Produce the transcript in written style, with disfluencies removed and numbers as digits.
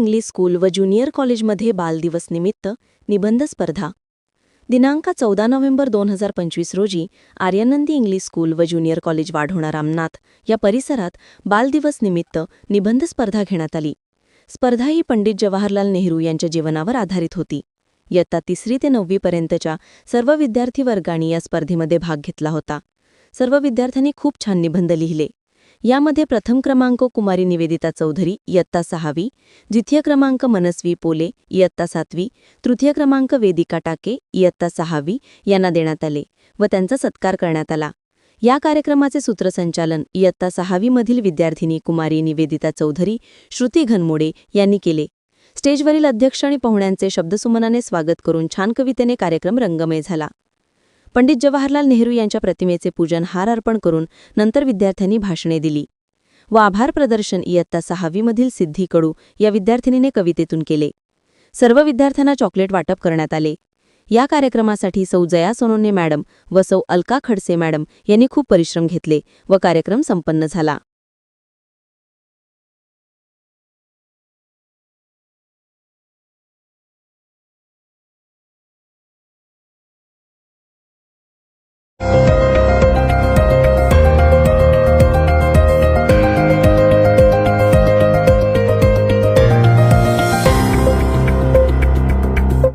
English school व junior कॉलेजमध्ये बालदिवस निमित्त निबंध स्पर्धा. दिनांक 14 नोव्हेंबर 2025 रोजी आर्यनंदी इंग्लिश स्कूल व ज्युनियर कॉलेज वाढोणा रामनाथ या परिसरात बालदिवस निमित्त निबंध स्पर्धा घेण्यात आली. स्पर्धा ही पंडित जवाहरलाल नेहरू यांच्या जीवनावर आधारित होती. इयत्ता 3री ते 9वी पर्यंतच्या सर्व विद्यार्थी वर्गांनी या स्पर्धेमध्ये भाग घेतला होता. सर्व विद्यार्थ्यांनी खूप छान निबंध लिहिले. यामध्ये प्रथम क्रमांक कुमारी निवेदिता चौधरी इयत्ता 6वी, द्वितीय क्रमांक मनस्वी पोले इयत्ता 7वी, तृतीय क्रमांक वेदिका टाके इयत्ता 6वी यांना देण्यात आले व त्यांचा सत्कार करण्यात आला. या कार्यक्रमाचे सूत्रसंचालन इयत्ता 6वी मधील विद्यार्थिनी कुमारी निवेदिता चौधरी, श्रुती घनमोडे यांनी केले. स्टेजवरील अध्यक्ष आणि पाहुण्यांचे शब्दसुमनाने स्वागत करून छान कवितेने कार्यक्रम रंगमय झाला. पंडित जवाहरलाल नेहरू यांच्या प्रतिमेचे पूजन हार अर्पण करून नंतर विद्यार्थ्यांनी भाषणे दिली व आभार प्रदर्शन इयत्ता 6वी मधील सिद्धी कडू या विद्यार्थिनीने कवितेतून केले. सर्व विद्यार्थ्यांना चॉकलेट वाटप करण्यात आले. या कार्यक्रमासाठी सौ जया सोनोने मॅडम व सौ अलका खडसे मॅडम यांनी खूप परिश्रम घेतले व कार्यक्रम संपन्न झाला.